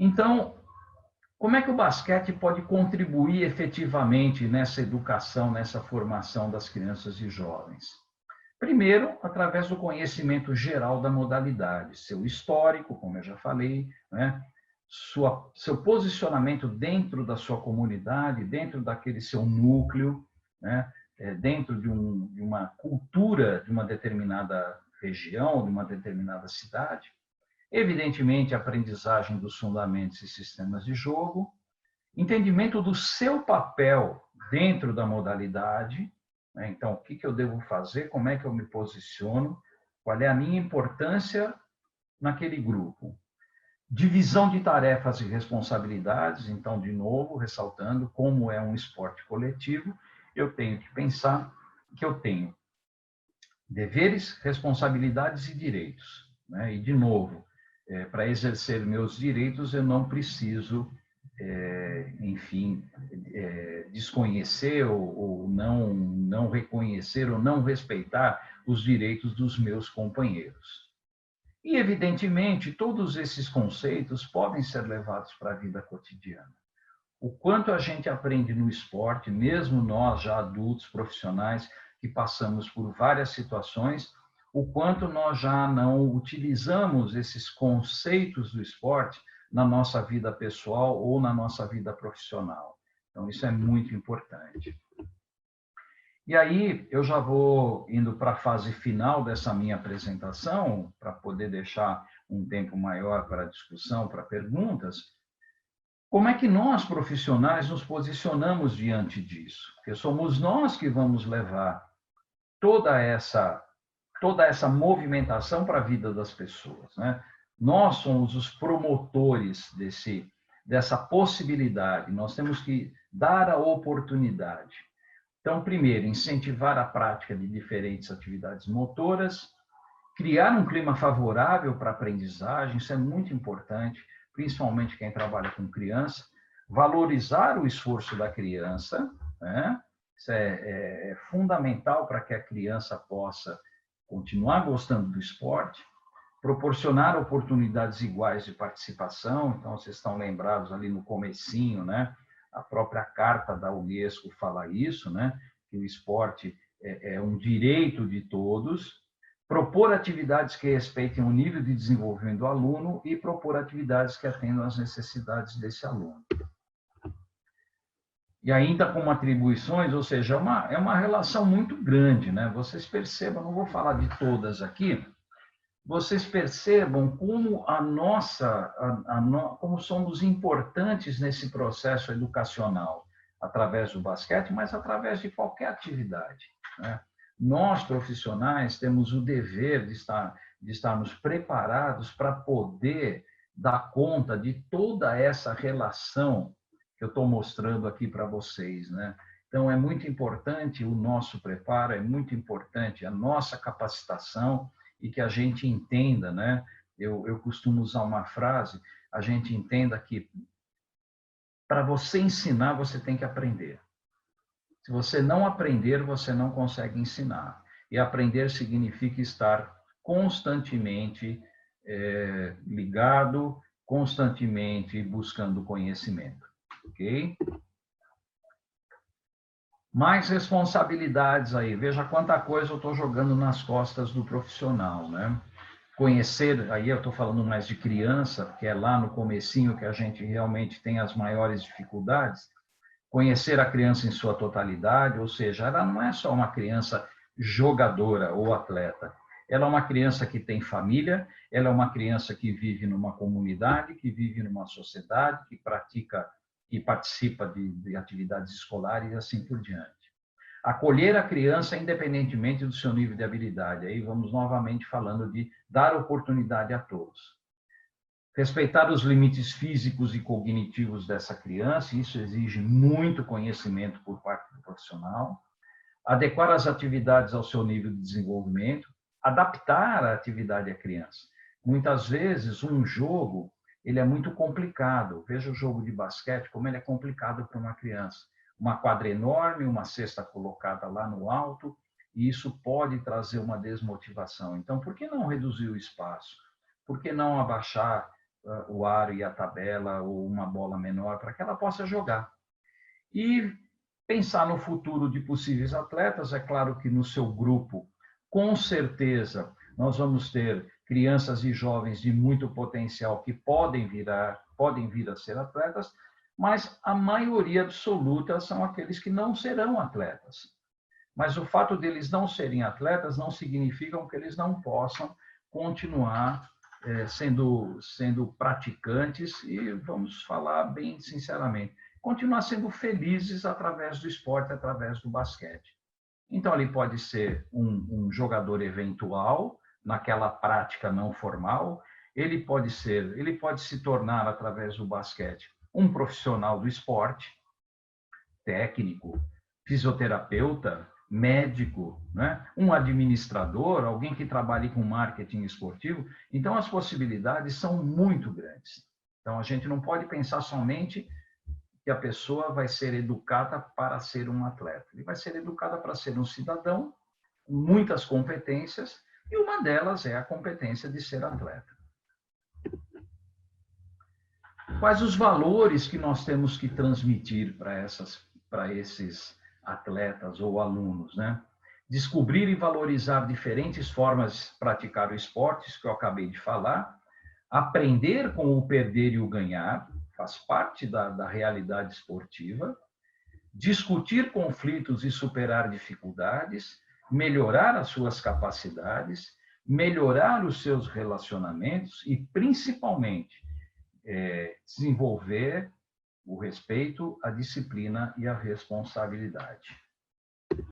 Então, como é que o basquete pode contribuir efetivamente nessa educação, nessa formação das crianças e jovens? Primeiro, através do conhecimento geral da modalidade, seu histórico, como eu já falei, né? Seu posicionamento dentro da sua comunidade, dentro daquele seu núcleo, né? Dentro de uma cultura de uma determinada região, de uma determinada cidade. Evidentemente, a aprendizagem dos fundamentos e sistemas de jogo, entendimento do seu papel dentro da modalidade, né? Então, o que eu devo fazer, como é que eu me posiciono, qual é a minha importância naquele grupo. Divisão de tarefas e responsabilidades, então, de novo, ressaltando, como é um esporte coletivo, eu tenho que pensar que eu tenho deveres, responsabilidades e direitos, né? E, de novo, para exercer meus direitos, eu não preciso, enfim, desconhecer ou não reconhecer ou não respeitar os direitos dos meus companheiros. E, evidentemente, todos esses conceitos podem ser levados para a vida cotidiana. O quanto a gente aprende no esporte, mesmo nós já adultos, profissionais, que passamos por várias situações, o quanto nós já não utilizamos esses conceitos do esporte na nossa vida pessoal ou na nossa vida profissional. Então, isso é muito importante. E aí, eu já vou indo para a fase final dessa minha apresentação, para poder deixar um tempo maior para discussão, para perguntas. Como é que nós, profissionais, nos posicionamos diante disso? Porque somos nós que vamos levar toda essa movimentação para a vida das pessoas, né? Nós somos os promotores dessa possibilidade, nós temos que dar a oportunidade. Então, primeiro, incentivar a prática de diferentes atividades motoras, criar um clima favorável para a aprendizagem, isso é muito importante, principalmente quem trabalha com criança, valorizar o esforço da criança, né? Isso é fundamental para que a criança possa continuar gostando do esporte, proporcionar oportunidades iguais de participação, então vocês estão lembrados ali no comecinho, né? A própria carta da Unesco fala isso, né? Que o esporte é um direito de todos, propor atividades que respeitem o nível de desenvolvimento do aluno e propor atividades que atendam às necessidades desse aluno. E ainda com atribuições, ou seja, é uma relação muito grande, né? Vocês percebam, não vou falar de todas aqui, vocês percebam como como somos importantes nesse processo educacional, através do basquete, mas através de qualquer atividade, né? Nós, profissionais, temos o dever de estarmos preparados para poder dar conta de toda essa relação que eu estou mostrando aqui para vocês, né? Então, é muito importante o nosso preparo, é muito importante a nossa capacitação e que a gente entenda, né? Eu costumo usar uma frase, a gente entenda que para você ensinar, você tem que aprender. Se você não aprender, você não consegue ensinar. E aprender significa estar constantemente ligado, constantemente buscando conhecimento. Ok? Mais responsabilidades aí. Veja quanta coisa eu estou jogando nas costas do profissional, né? Conhecer, aí eu estou falando mais de criança, porque é lá no comecinho que a gente realmente tem as maiores dificuldades. Conhecer a criança em sua totalidade, ou seja, ela não é só uma criança jogadora ou atleta. Ela é uma criança que tem família, ela é uma criança que vive numa comunidade, que vive numa sociedade, que pratica e participa de atividades escolares e assim por diante. Acolher a criança independentemente do seu nível de habilidade. Aí vamos novamente falando de dar oportunidade a todos. Respeitar os limites físicos e cognitivos dessa criança, isso exige muito conhecimento por parte do profissional. Adequar as atividades ao seu nível de desenvolvimento, adaptar a atividade à criança. Muitas vezes, um jogo, ele é muito complicado. Veja o jogo de basquete, como ele é complicado para uma criança. Uma quadra enorme, uma cesta colocada lá no alto, e isso pode trazer uma desmotivação. Então, por que não reduzir o espaço? Por que não abaixar o aro e a tabela ou uma bola menor para que ela possa jogar. E pensar no futuro de possíveis atletas, é claro que no seu grupo, com certeza, nós vamos ter crianças e jovens de muito potencial que podem vir a ser atletas, mas a maioria absoluta são aqueles que não serão atletas. Mas o fato deles não serem atletas não significa que eles não possam continuar sendo praticantes e, vamos falar bem sinceramente, continuar sendo felizes através do esporte, através do basquete. Então, ele pode ser um jogador eventual, naquela prática não formal, ele pode se tornar, através do basquete, um profissional do esporte, técnico, fisioterapeuta, médico, né? Um administrador, alguém que trabalhe com marketing esportivo. Então, as possibilidades são muito grandes. Então, a gente não pode pensar somente que a pessoa vai ser educada para ser um atleta. Ele vai ser educada para ser um cidadão com muitas competências, e uma delas é a competência de ser atleta. Quais os valores que nós temos que transmitir para esses atletas ou alunos, né? Descobrir e valorizar diferentes formas de praticar o esporte, isso que eu acabei de falar, aprender com o perder e o ganhar, faz parte da realidade esportiva, discutir conflitos e superar dificuldades, melhorar as suas capacidades, melhorar os seus relacionamentos e, principalmente, desenvolver o respeito, a disciplina e a responsabilidade.